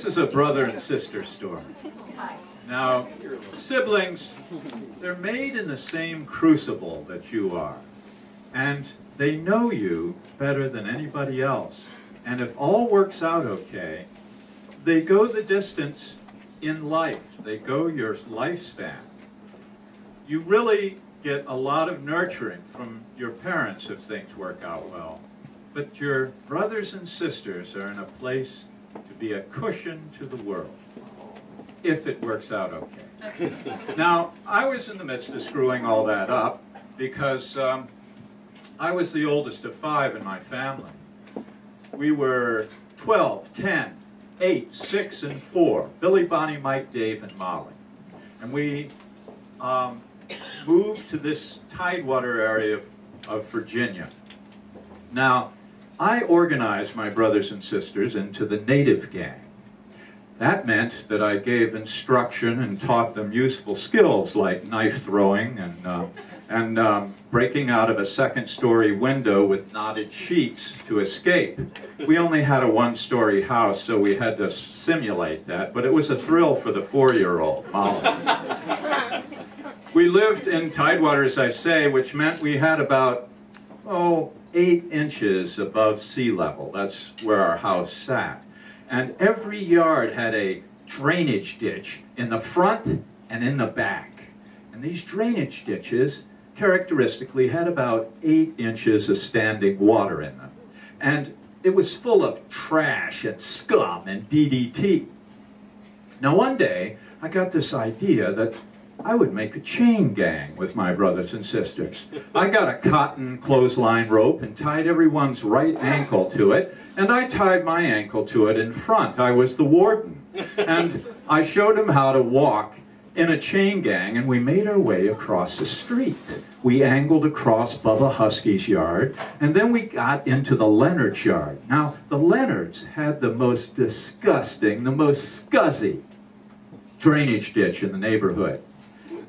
This is a brother and sister story. Now, siblings, they're made in the same crucible that you are. And they know you better than anybody else. And if all works out okay, they go the distance in life. They go your lifespan. You really get a lot of nurturing from your parents if things work out well. But your brothers and sisters are in a place to be a cushion to the world, if it works out okay. Now, I was in the midst of screwing all that up because I was the oldest of 5 in my family. We were 12, 10, 8, 6, and 4. Billy, Bonnie, Mike, Dave, and Molly. And we moved to this Tidewater area of Virginia. Now, I organized my brothers and sisters into the native gang. That meant that I gave instruction and taught them useful skills like knife throwing and breaking out of a second-story window with knotted sheets to escape. We only had a 1-story house, so we had to simulate that, but it was a thrill for the 4-year-old, Molly. We lived in Tidewater, as I say, which meant we had about, 8 inches above sea level. That's where our house sat. And every yard had a drainage ditch in the front and in the back. And these drainage ditches characteristically had about 8 inches of standing water in them. And it was full of trash and scum and DDT. Now one day, I got this idea that I would make a chain gang with my brothers and sisters. I got a cotton clothesline rope and tied everyone's right ankle to it, and I tied my ankle to it in front. I was the warden. And I showed them how to walk in a chain gang, and we made our way across the street. We angled across Bubba Husky's yard, and then we got into the Leonard's yard. Now, the Leonards had the most disgusting, the most scuzzy drainage ditch in the neighborhood.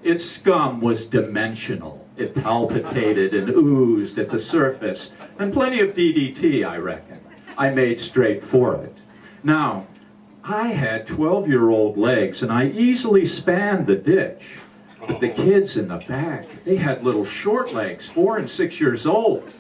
Its scum was dimensional. It palpitated and oozed at the surface, and plenty of DDT, I reckon. I made straight for it. Now, I had 12-year-old legs, and I easily spanned the ditch. But the kids in the back, they had little short legs, 4 and 6 years old.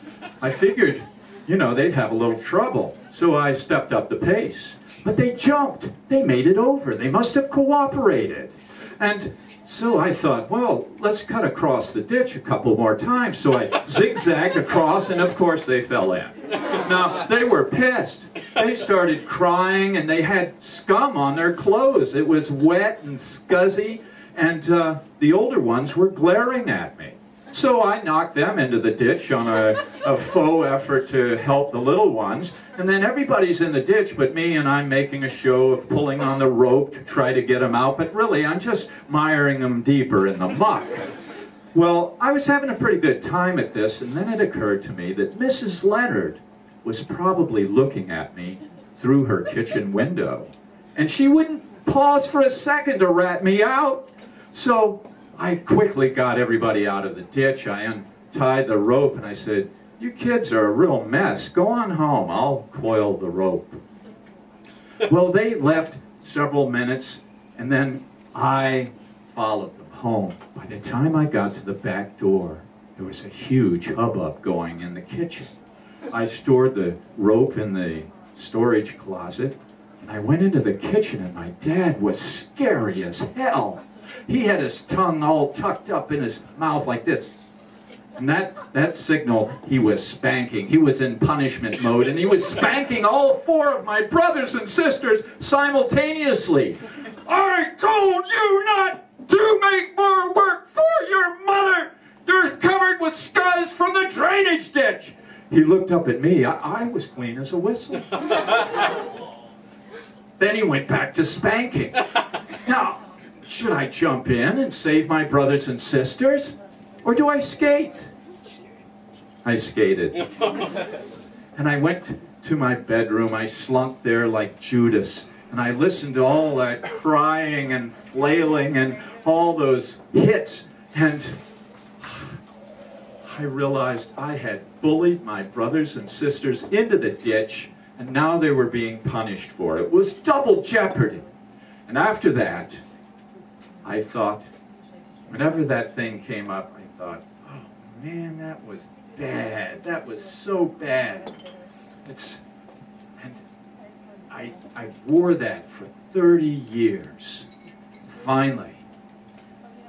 I figured, they'd have a little trouble, so I stepped up the pace. But they jumped. They made it over. They must have cooperated. And so I thought, well, let's cut across the ditch a couple more times. So I zigzagged across, and of course they fell in. Now, they were pissed. They started crying, and they had scum on their clothes. It was wet and scuzzy, and the older ones were glaring at me. So I knocked them into the ditch on a faux effort to help the little ones. And then everybody's in the ditch but me, and I'm making a show of pulling on the rope to try to get them out. But really, I'm just miring them deeper in the muck. Well, I was having a pretty good time at this, and then it occurred to me that Mrs. Leonard was probably looking at me through her kitchen window. And she wouldn't pause for a second to rat me out. So I quickly got everybody out of the ditch. I untied the rope and I said, "You kids are a real mess. Go on home. I'll coil the rope." Well, they left several minutes, and then I followed them home. By the time I got to the back door, there was a huge hubbub going in the kitchen. I stored the rope in the storage closet, and I went into the kitchen, and my dad was scary as hell. He had his tongue all tucked up in his mouth like this. And that signaled he was spanking. He was in punishment mode, and he was spanking all 4 of my brothers and sisters simultaneously. "I told you not to make more work for your mother! You're covered with scuzz from the drainage ditch!" He looked up at me. I was clean as a whistle. Then he went back to spanking. Now, should I jump in and save my brothers and sisters? Or do I skate? I skated. And I went to my bedroom. I slunk there like Judas. And I listened to all that crying and flailing and all those hits. And I realized I had bullied my brothers and sisters into the ditch And now they were being punished for it. It was double jeopardy. And after that, I thought, whenever that thing came up, I thought, oh man, that was bad. That was so bad. And I wore that for 30 years. Finally,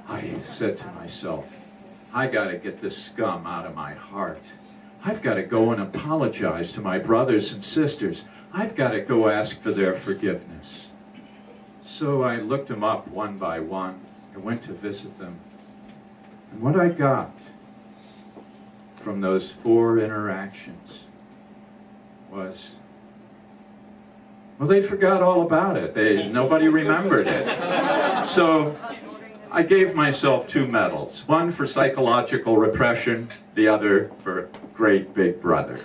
I said to myself, I got to get this scum out of my heart. I've got to go and apologize to my brothers and sisters. I've got to go ask for their forgiveness. So I looked them up one by one. I went to visit them. And what I got from those 4 interactions was, well, they forgot all about it. Nobody remembered it. So I gave myself 2 medals, one for psychological repression, the other for Great Big Brother.